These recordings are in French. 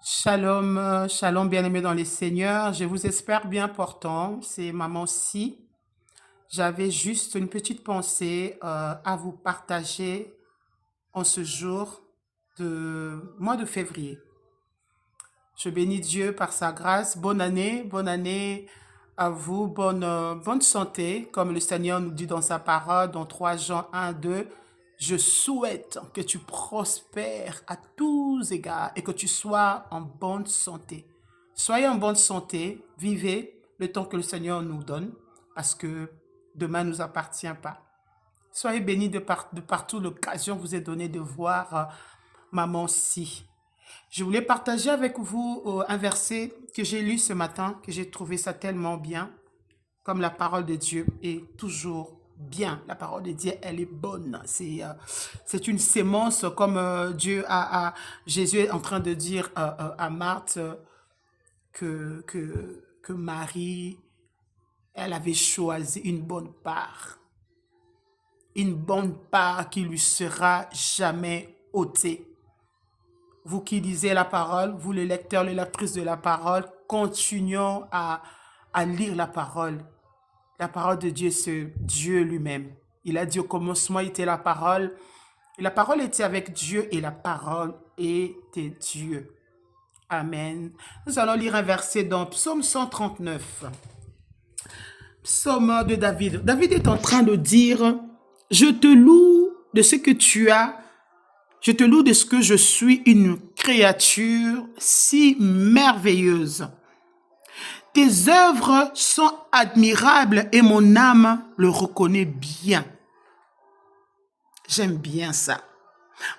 Shalom, shalom bien-aimés dans les seigneurs. Je vous espère bien portant. C'est Maman Si. J'avais juste une petite pensée à vous partager en ce jour de mois de février. Je bénis Dieu par sa grâce. Bonne année à vous. Bonne santé, comme le Seigneur nous dit dans sa parole, dans 3 Jean 1, 2. Je souhaite que tu prospères à tous égards et que tu sois en bonne santé. Soyez en bonne santé, vivez le temps que le Seigneur nous donne, parce que demain ne nous appartient pas. Soyez bénis de partout l'occasion vous est donnée de voir Maman Si. Je voulais partager avec vous un verset que j'ai lu ce matin, que j'ai trouvé ça tellement bien, comme la parole de Dieu est toujours bien. La parole de Dieu, elle est bonne. C'est une sémence comme Jésus est en train de dire à Marthe que Marie, elle avait choisi une bonne part qui lui sera jamais ôtée. Vous qui lisez la parole, vous les lecteurs, les lectrices de la parole, continuons à lire la parole. La parole de Dieu, c'est Dieu lui-même. Il a dit au commencement était la parole. Et la parole était avec Dieu et la parole était Dieu. Amen. Nous allons lire un verset dans Psaume 139. Psaume de David. David est en train de dire, je te loue de ce que tu as. Je te loue de ce que je suis une créature si merveilleuse. Tes œuvres sont admirables et mon âme le reconnaît bien. J'aime bien ça.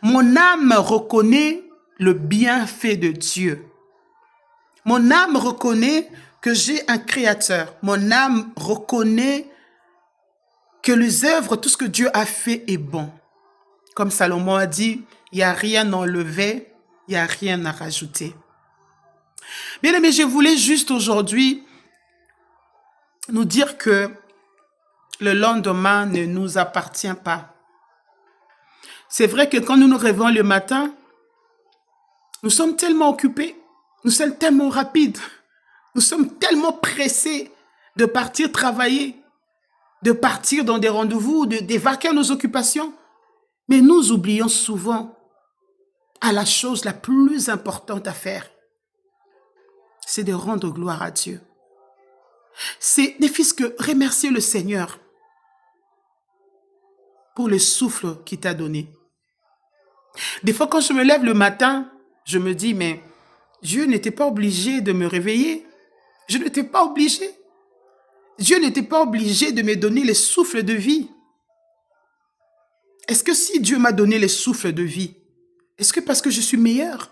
Mon âme reconnaît le bienfait de Dieu. Mon âme reconnaît que j'ai un créateur. Mon âme reconnaît que les œuvres, tout ce que Dieu a fait est bon. Comme Salomon a dit, il n'y a rien à enlever, il n'y a rien à rajouter. Bien aimé, je voulais juste aujourd'hui nous dire que le lendemain ne nous appartient pas. C'est vrai que quand nous nous réveillons le matin, nous sommes tellement occupés, nous sommes tellement rapides, nous sommes tellement pressés de partir travailler, de partir dans des rendez-vous, d'évacuer nos occupations. Mais nous oublions souvent à la chose la plus importante à faire, c'est de rendre gloire à Dieu. C'est ne fût-ce que remercier le Seigneur pour le souffle qu'il t'a donné. Des fois, quand je me lève le matin, je me dis, mais Dieu n'était pas obligé de me réveiller. Je n'étais pas obligé. Dieu n'était pas obligé de me donner le souffle de vie. Est-ce que si Dieu m'a donné le souffle de vie, est-ce que parce que je suis meilleure?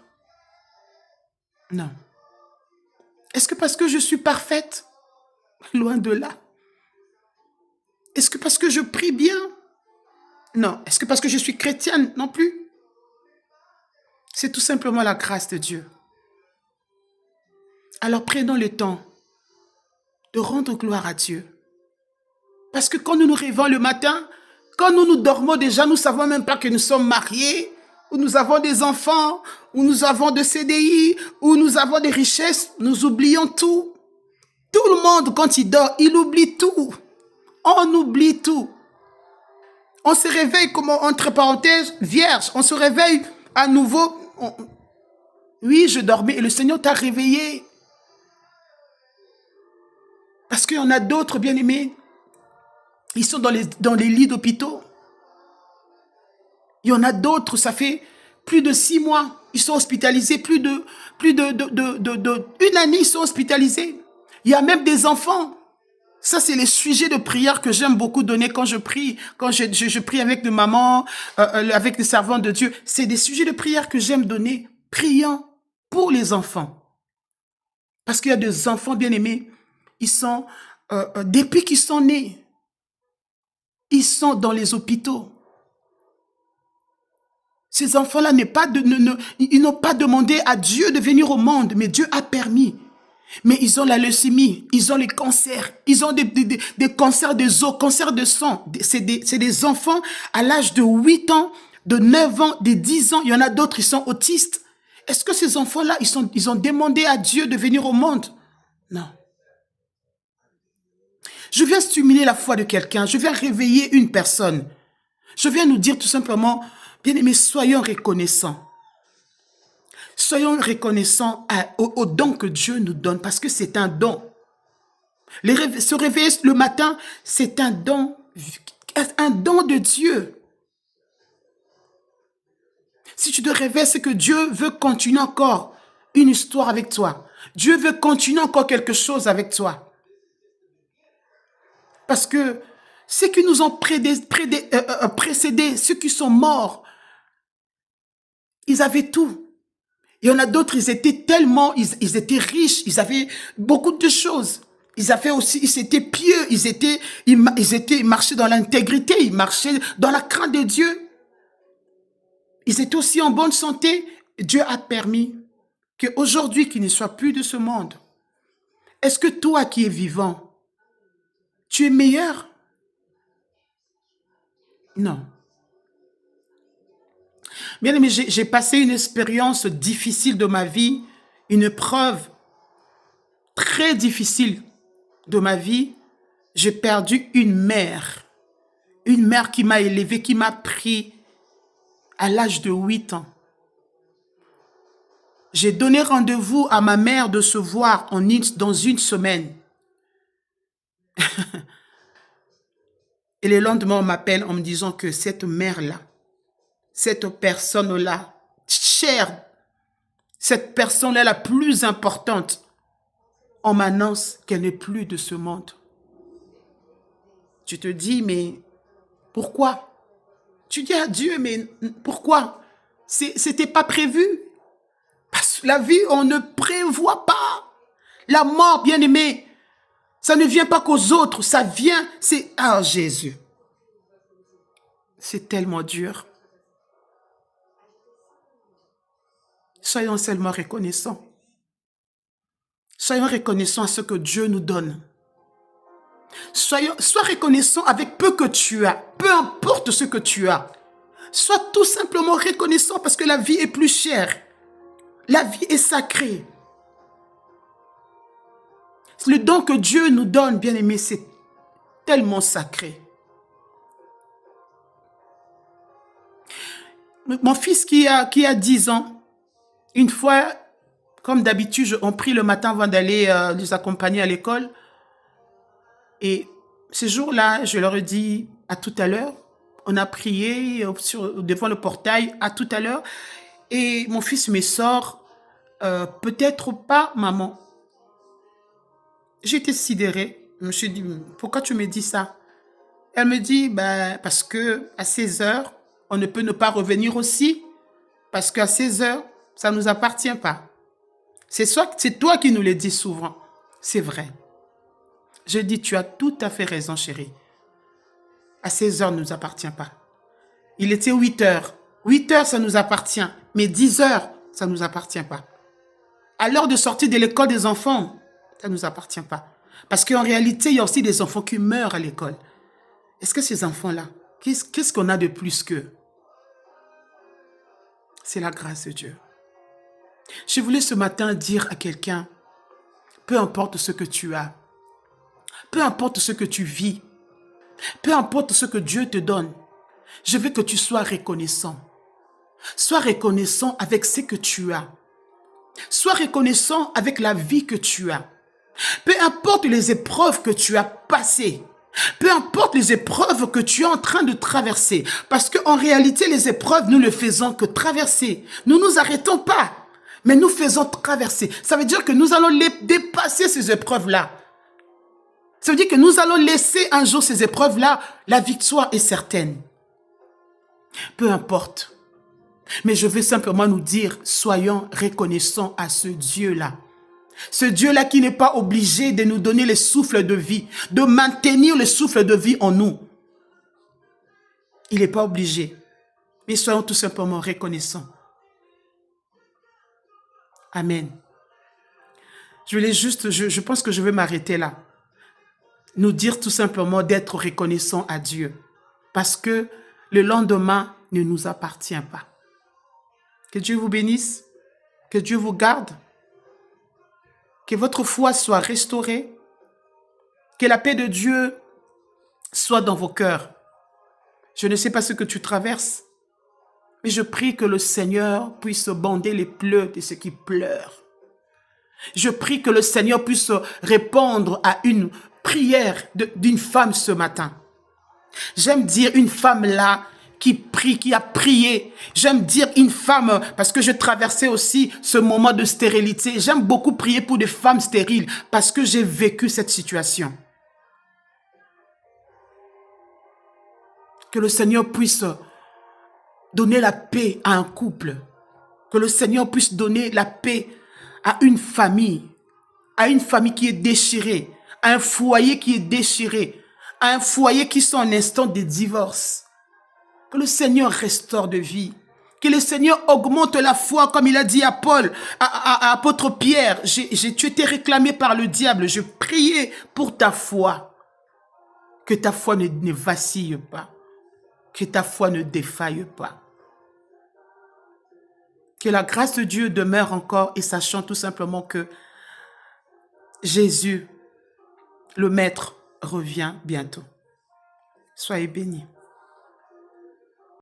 Non. Est-ce que parce que je suis parfaite? Loin de là. Est-ce que parce que je prie bien? Non. Est-ce que parce que je suis chrétienne? Non plus. C'est tout simplement la grâce de Dieu. Alors prenons le temps de rendre gloire à Dieu. Parce que quand nous nous réveillons le matin, quand nous nous dormons déjà, nous ne savons même pas que nous sommes mariés, ou nous avons des enfants, ou nous avons des CDI, ou nous avons des richesses, nous oublions tout. Tout le monde, quand il dort, il oublie tout. On oublie tout. On se réveille, comme entre parenthèses, vierge. On se réveille à nouveau. Oui, je dormais et le Seigneur t'a réveillé. Parce qu'il y en a d'autres, bien-aimés, ils sont dans les lits d'hôpitaux. Il y en a d'autres, ça fait plus de 6 mois. Ils sont hospitalisés, plus de une année, ils sont hospitalisés. Il y a même des enfants. Ça, c'est les sujets de prière que j'aime beaucoup donner quand je prie. Quand je prie avec des mamans, avec des servantes de Dieu. C'est des sujets de prière que j'aime donner. Priant pour les enfants. Parce qu'il y a des enfants bien-aimés. Ils sont, depuis qu'ils sont nés, ils sont dans les hôpitaux. Ces enfants-là ils n'ont pas demandé à Dieu de venir au monde, mais Dieu a permis. Mais ils ont la leucémie, ils ont les cancers, ils ont des cancers des os, cancers de sang. C'est des enfants à l'âge de 8 ans, de 9 ans, de 10 ans. Il y en a d'autres, ils sont autistes. Est-ce que ces enfants-là, ils ont demandé à Dieu de venir au monde? Non. Je viens stimuler la foi de quelqu'un. Je viens réveiller une personne. Je viens nous dire tout simplement, bien-aimés, soyons reconnaissants. Soyons reconnaissants au don que Dieu nous donne parce que c'est un don. Se réveiller le matin, c'est un don de Dieu. Si tu te réveilles, c'est que Dieu veut continuer encore une histoire avec toi. Dieu veut continuer encore quelque chose avec toi. Parce que ceux qui nous ont précédés, ceux qui sont morts, ils avaient tout. Il y en a d'autres, ils étaient riches, ils avaient beaucoup de choses. Ils étaient pieux, ils marchaient dans l'intégrité, ils marchaient dans la crainte de Dieu. Ils étaient aussi en bonne santé. Dieu a permis qu'aujourd'hui, qu'ils ne soient plus de ce monde. Est-ce que toi qui es vivant, tu es meilleur? Non. Bien aimé, j'ai passé une expérience difficile de ma vie, une preuve très difficile de ma vie. J'ai perdu une mère qui m'a élevé, qui m'a pris à l'âge de 8 ans. J'ai donné rendez-vous à ma mère de se voir dans une semaine. Et le lendemain, on m'appelle en me disant que cette mère-là, cette personne-là, chère, cette personne-là la plus importante, on m'annonce qu'elle n'est plus de ce monde. Tu te dis, mais pourquoi? Tu dis à Dieu, mais pourquoi? C'était pas prévu. Parce que la vie, on ne prévoit pas. La mort, bien aimé, ça ne vient pas qu'aux autres, ça vient, c'est... Ah, Jésus. C'est tellement dur. Soyons seulement reconnaissants. Soyons reconnaissants à ce que Dieu nous donne. Sois reconnaissant avec peu que tu as, peu importe ce que tu as. Sois tout simplement reconnaissant parce que la vie est plus chère. La vie est sacrée. Le don que Dieu nous donne, bien aimé, c'est tellement sacré. Mon fils qui a 10 ans, une fois, comme d'habitude, on prie le matin avant d'aller les accompagner à l'école. Et ce jour-là, je leur ai dit à tout à l'heure. On a prié devant le portail à tout à l'heure. Et mon fils me sort, peut-être pas, maman. J'étais sidérée. Je me suis dit, pourquoi tu me dis ça? Elle me dit, parce que à 16 heures, on ne peut ne pas revenir aussi. Parce qu'à 16 heures, ça ne nous appartient pas. C'est toi qui nous le dis souvent. C'est vrai. Je dis, tu as tout à fait raison, chérie. À 16 heures, ne nous appartient pas. Il était 8 heures. 8 heures, ça nous appartient. Mais 10 heures, ça ne nous appartient pas. À l'heure de sortie de l'école des enfants, ça ne nous appartient pas. Parce qu'en réalité, il y a aussi des enfants qui meurent à l'école. Est-ce que ces enfants-là, qu'est-ce qu'on a de plus qu'eux? C'est la grâce de Dieu. Je voulais ce matin dire à quelqu'un, peu importe ce que tu as, peu importe ce que tu vis, peu importe ce que Dieu te donne, je veux que tu sois reconnaissant. Sois reconnaissant avec ce que tu as. Sois reconnaissant avec la vie que tu as. Peu importe les épreuves que tu as passées, peu importe les épreuves que tu es en train de traverser, parce qu'en réalité, les épreuves, nous ne faisons que traverser. Nous ne nous arrêtons pas, mais nous faisons traverser. Ça veut dire que nous allons dépasser ces épreuves-là. Ça veut dire que nous allons laisser un jour ces épreuves-là. La victoire est certaine. Peu importe. Mais je veux simplement nous dire, soyons reconnaissants à ce Dieu-là. Ce Dieu-là qui n'est pas obligé de nous donner le souffle de vie, de maintenir le souffle de vie en nous. Il n'est pas obligé. Mais soyons tout simplement reconnaissants. Amen. Je pense que je vais m'arrêter là. Nous dire tout simplement d'être reconnaissants à Dieu. Parce que le lendemain ne nous appartient pas. Que Dieu vous bénisse. Que Dieu vous garde. Que votre foi soit restaurée. Que la paix de Dieu soit dans vos cœurs. Je ne sais pas ce que tu traverses, mais je prie que le Seigneur puisse bander les pleurs de ceux qui pleurent. Je prie que le Seigneur puisse répondre à une prière d'une femme ce matin. J'aime dire une femme là qui prie, qui a prié. J'aime dire une femme, parce que je traversais aussi ce moment de stérilité. J'aime beaucoup prier pour des femmes stériles parce que j'ai vécu cette situation. Que le Seigneur puisse donner la paix à un couple. Que le Seigneur puisse donner la paix à une famille qui est déchirée, à un foyer qui est déchiré, à un foyer qui sont en instant de divorce. Que le Seigneur restaure de vie. Que le Seigneur augmente la foi, comme il a dit à Paul, à apôtre Pierre. Tu étais réclamé par le diable. Je priais pour ta foi. Que ta foi ne vacille pas. Que ta foi ne défaille pas. Que la grâce de Dieu demeure encore et sachant tout simplement que Jésus, le Maître, revient bientôt. Soyez bénis.